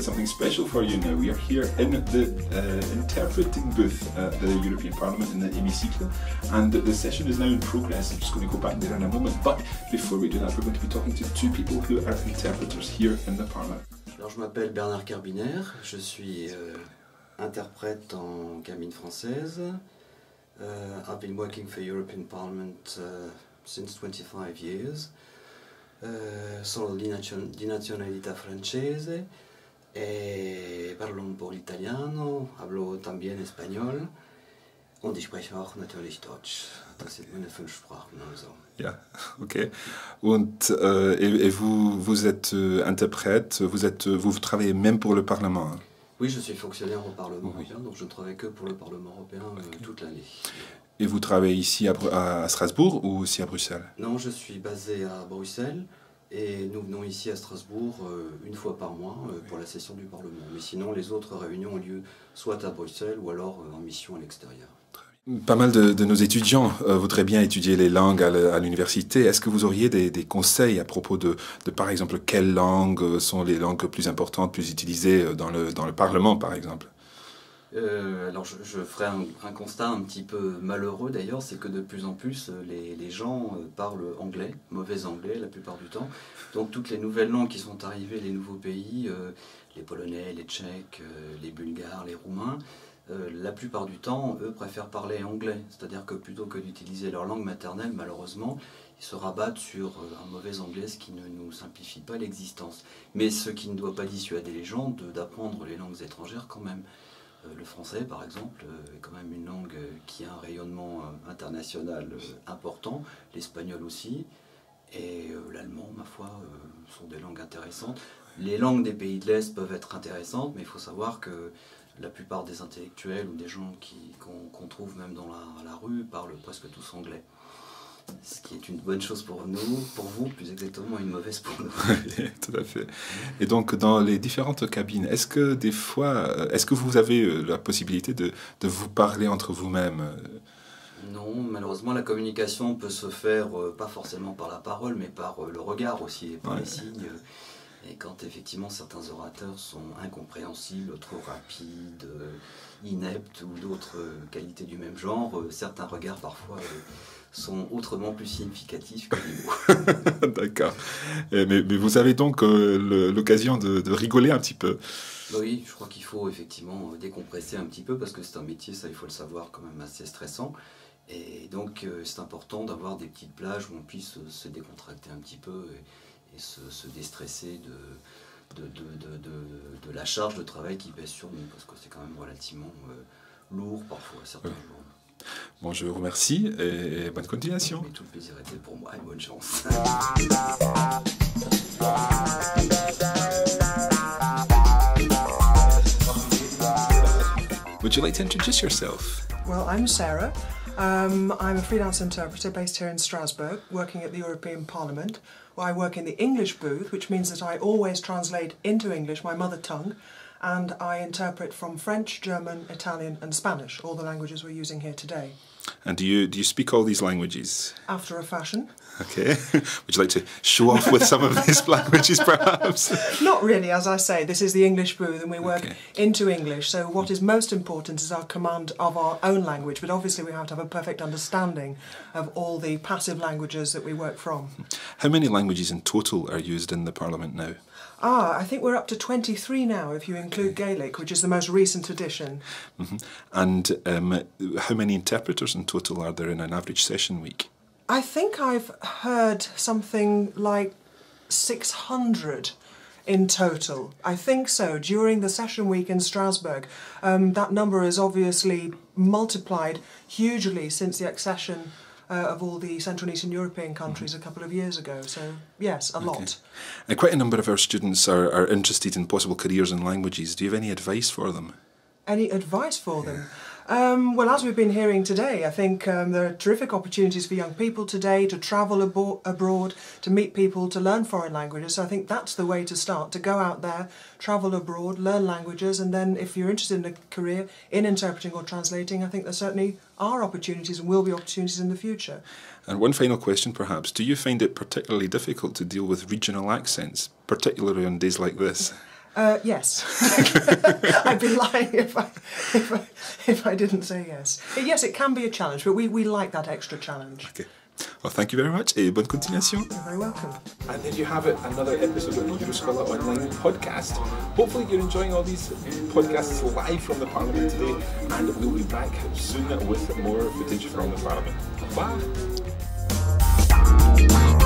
something special for you now. We are here in the interpreting booth at the European Parliament in the hémicycle, and the session is now in progress. I'm just going to go back there in a moment, but before we do that, we're going to be talking to two people who are interpreters here in the Parliament. Alors, je m'appelle Bernard Carbiner, je suis interprète en cabine française. I've been working for European Parliament since 25 years. Sono di nazionalità francese e parlo un po' l'italiano, hablo también español und ich spreche auch natürlich Deutsch. Das sind meine 5 Sprachen also. Ja, okay. Und et vous êtes interprète, vous travaillez même pour le Parlement. Oui, je suis fonctionnaire au Parlement européen, donc je ne travaille que pour le Parlement européen toute l'année. Et vous travaillez ici à Strasbourg ou aussi à Bruxelles? Non, je suis basé à Bruxelles et nous venons ici à Strasbourg une fois par mois pour la session du Parlement. Mais sinon, les autres réunions ont lieu soit à Bruxelles ou alors en mission à l'extérieur. Pas mal de nos étudiants voudraient bien étudier les langues à l'université. Est-ce que vous auriez des conseils à propos de, par exemple, quelles langues sont les langues plus importantes, plus utilisées dans le Parlement, par exemple? Alors je ferai un constat un petit peu malheureux d'ailleurs, c'est que de plus en plus les gens parlent anglais, mauvais anglais la plupart du temps. Donc toutes les nouvelles langues qui sont arrivées, les nouveaux pays, les Polonais, les Tchèques, les Bulgares, les Roumains, la plupart du temps, eux préfèrent parler anglais. C'est-à-dire que plutôt que d'utiliser leur langue maternelle, malheureusement, ils se rabattent sur un mauvais anglais, ce qui ne nous simplifie pas l'existence. Mais ce qui ne doit pas dissuader les gens d'apprendre les langues étrangères quand même. Le français, par exemple, est quand même une langue qui a un rayonnement international important, l'espagnol aussi, et l'allemand, ma foi, sont des langues intéressantes. Les langues des pays de l'Est peuvent être intéressantes, mais il faut savoir que la plupart des intellectuels ou des gens qu'on trouve même dans la rue parlent presque tous anglais. Ce qui est une bonne chose pour nous, pour vous, plus exactement une mauvaise pour nous. Tout à fait. Et donc, dans les différentes cabines, est-ce que des fois, est-ce que vous avez la possibilité de vous parler entre vous-même? Non, malheureusement, la communication peut se faire pas forcément par la parole, mais par le regard aussi, et par les signes. Et quand effectivement certains orateurs sont incompréhensibles, trop rapides, ineptes ou d'autres qualités du même genre, certains regards parfois sont autrement plus significatifs que les mots. D'accord. Mais vous avez donc l'occasion de rigoler un petit peu. Oui, je crois qu'il faut effectivement décompresser un petit peu parce que c'est un métier, ça il faut le savoir, quand même assez stressant. Et donc c'est important d'avoir des petites plages où on puisse se décontracter un petit peu et se déstresser de la charge de travail qui pèse sur nous, parce que c'est quand même relativement lourd parfois, certains jours. Bon, je vous remercie et bonne continuation. Mais tout le plaisir était pour moi et bonne chance. Would you like to introduce yourself? Well, I'm Sarah. I'm a freelance interpreter based here in Strasbourg, working at the European Parliament. Well, I work in the English booth, which means that I always translate into English, my mother tongue, and I interpret from French, German, Italian and Spanish, all the languages we're using here today. And do you speak all these languages? After a fashion. Okay. Would you like to show off with some of these languages, perhaps? Not really, as I say. This is the English booth and we work into English. So what is most important is our command of our own language. But obviously we have to have a perfect understanding of all the passive languages that we work from. How many languages in total are used in the Parliament now? I think we're up to 23 now, if you include Gaelic, which is the most recent addition. And how many interpreters in total are there in an average session week? I think I've heard something like 600 in total. I think so. During the session week in Strasbourg, that number has obviously multiplied hugely since the accession of all the Central and Eastern European countries a couple of years ago. So, yes, a lot. And quite a number of our students are interested in possible careers in languages. Do you have any advice for them? Any advice for them? Well, as we've been hearing today, I think there are terrific opportunities for young people today to travel abroad, to meet people, to learn foreign languages. So I think that's the way to start, to go out there, travel abroad, learn languages, and then if you're interested in a career in interpreting or translating, I think there certainly are opportunities and will be opportunities in the future. And one final question perhaps, do you find it particularly difficult to deal with regional accents, particularly on days like this? Yes. I'd be lying if I didn't say yes. Yes, it can be a challenge, but we like that extra challenge. Okay. Well, thank you very much, et bonne continuation. You're very welcome. And there you have it, another episode of the Euroscholar Online podcast. Hopefully you're enjoying all these podcasts live from the Parliament today, and we'll be back soon with more footage from the Parliament. Bye!